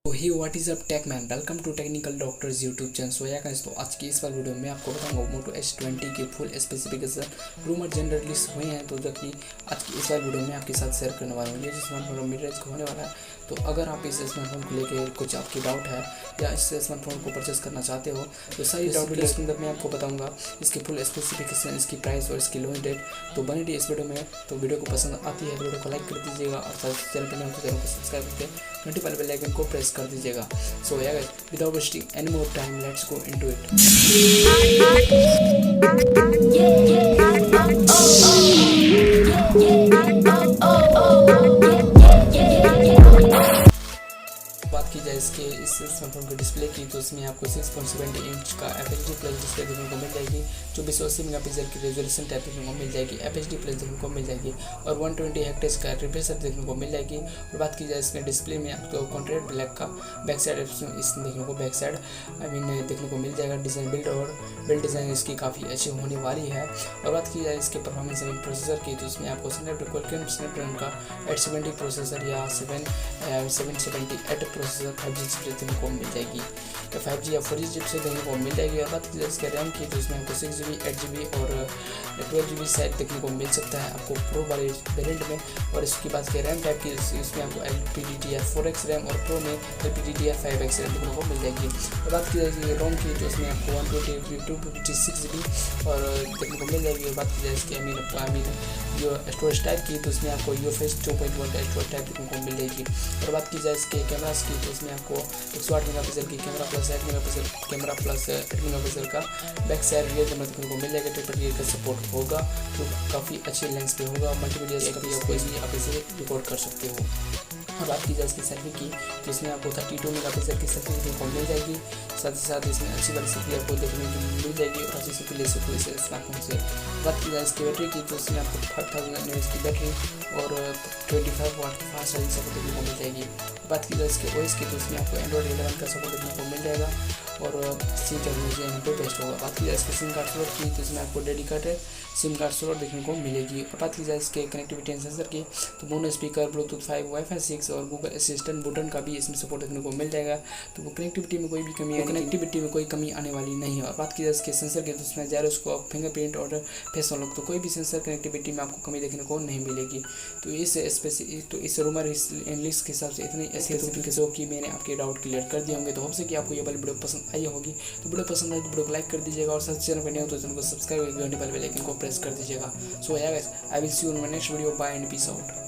तो hi what is up tech man, welcome to technical doctors YouTube channel. So या guys, तो आज की इस वाली वीडियो में आपको बताऊंगा मोटो H20 के full specification rumour general release हुए हैं। तो जो कि आज की इस वाली वीडियो में आपके साथ शेयर करने वाला हूँ। ये स्मार्टफोन मिड रेंज का होने वाला है। तो अगर आप इस स्मार्टफोन को लेकर कुछ आपकी डाउट है या इस स्मार्टफोन को परचेस करना चाहते हो तो सारी डाउट वीडियो के अंदर मैं आपको बताऊँगा। इसकी फुल स्पेसिफिकेशन, इसकी प्राइस और इसकी लॉन्च डेट। तो बने रही इस वीडियो में। तो वीडियो को पसंद आती है वीडियो को लाइक कर दीजिएगा और चैनल पर नहीं हो तो चैनल को सब्सक्राइब करके घंटी वाले बेल आइकन को प्रेस कर दीजिएगा। So yeah guys, without wasting any more time, let's go into it. बात की जाए इसके इस स्मार्टफोन के डिस्प्ले की, तो इसमें आपको 6.70 इंच का FHD प्लस डिस्प्ले देखने को मिल जाएगी। 2480 मेगापिक्सल की रेजोल्यूशन टैब देखने को मिल जाएगी। FHD प्लस देखने को मिल जाएगी और 120 हर्ट्ज का रिफ्रेश रेट देखने को मिल जाएगी। और बात की जाए इसमें डिस्प्ले में आपको कॉन्ट्रास्ट ब्लैक का बैक साइड इस देखने को देखने को मिल जाएगा। डिज़ाइन बिल्ड डिज़ाइन इसकी काफ़ी अच्छी होने वाली है। और बात की जाए इसके परफॉर्मेंस प्रोसेसर की, तो इसमें आपको स्नैपड्रैगन का 870 प्रोसेसर या 778 प्रोसेसर 5G चिप देखने को मिल जाएगी या 5G या 4G चिप से देखने को मिल जाएगी। और बात की जाए इसके रैम की, तो इसमें आपको 6GB 8GB और 12GB साइज देखने को मिल सकता है आपको प्रो वाले वेरिएंट में। और इसकी बात करें रैम टाइप की, इसमें आपको LPDDR4X रैम और प्रो में LPDDR5X रैम देखने को मिल जाएगी। और बात की जाए रोम की, तो इसमें आपको 128GB और देखने को मिल जाएगी। और बात की जाए इसकी जो स्टोरेज टाइप की, तो इसमें आपको UFS 2.1 का स्टोरेज टाइप देखने को मिल जाएगी। और बात की जाए इसके कैमरास की, तो इसमें आपको 108 मेगापिक्सल की camera plus 8 megapixel camera plus 8 megapixel का बैक साइड रियर कैमरा देखने को मिल जाएगा। ट्रिपल रियर का सपोर्ट होगा जो काफ़ी अच्छे लेंस पे होगा। मल्टीमीडिया से कभी कोई भी आप इसे रिकॉर्ड कर सकते हो। और बात की जाए इसकी सेल्फी की, तो इसमें आपको 32 मेगापिक्सल की सेल्फी देखने को मिल जाएगी। साथ ही साथ इसमें अच्छी वाली सेल्फी आपको देखने को मिल जाएगी और अच्छी सेल्फी ले सकते हो इस स्मार्टफोन से। बात की जाए इसकी बैटरी की, तो इसमें आपको 5000 mAh की बैटरी और 25 वाट की फास्ट चार्जिंग सपोर्ट देखने को मिल जाएगी। बात की जाए इसके OS की, तो इसमें आपको Android 11 का सपोर्ट देखने को मिल जाएगा और सिम टेक्नोलॉजी यहाँ पे बेस्ट होगा। बात की जाए इसके सिम कार्ड स्लॉट की, तो इसमें आपको डेडिकेटेड सिम कार्ड स्लॉट देखने को मिलेगी। और बात की जाए इसके कनेक्टिविटी एंड सेंसर की, तो मोनो स्पीकर, ब्लूटूथ 5, वाईफाई 6 और गूगल असिस्टेंट बटन का भी इसमें सपोर्ट देखने को मिल जाएगा। तो वो कनेक्टिविटी में कोई कमी आने वाली नहीं है। और बात की जाए इसके सेंसर की, तो इसमें जायरोस्कोप, फिंगरप्रिंट और फेस अनलॉक, तो कोई भी सेंसर कनेक्टिविटी में आपको कमी देखने को नहीं मिलेगी। तो इस रूमर लिस्ट के हिसाब से इतनी ऐसी स्पेसिफिकेशन कि मैंने आपके डाउट क्लियर कर दिए होंगे। तो होप से कि आपको ये वाली वीडियो पसंद आई होगी। तो वीडियो पसंद आई तो वीडियो को लाइक कर दीजिएगा और साथ चैनल पर नहीं हो तो चैनल को सब्सक्राइब करके घंटी वाले बेल आइकन को प्रेस कर दीजिएगा। सो या guys, I will see you in my next video. Bye and peace out.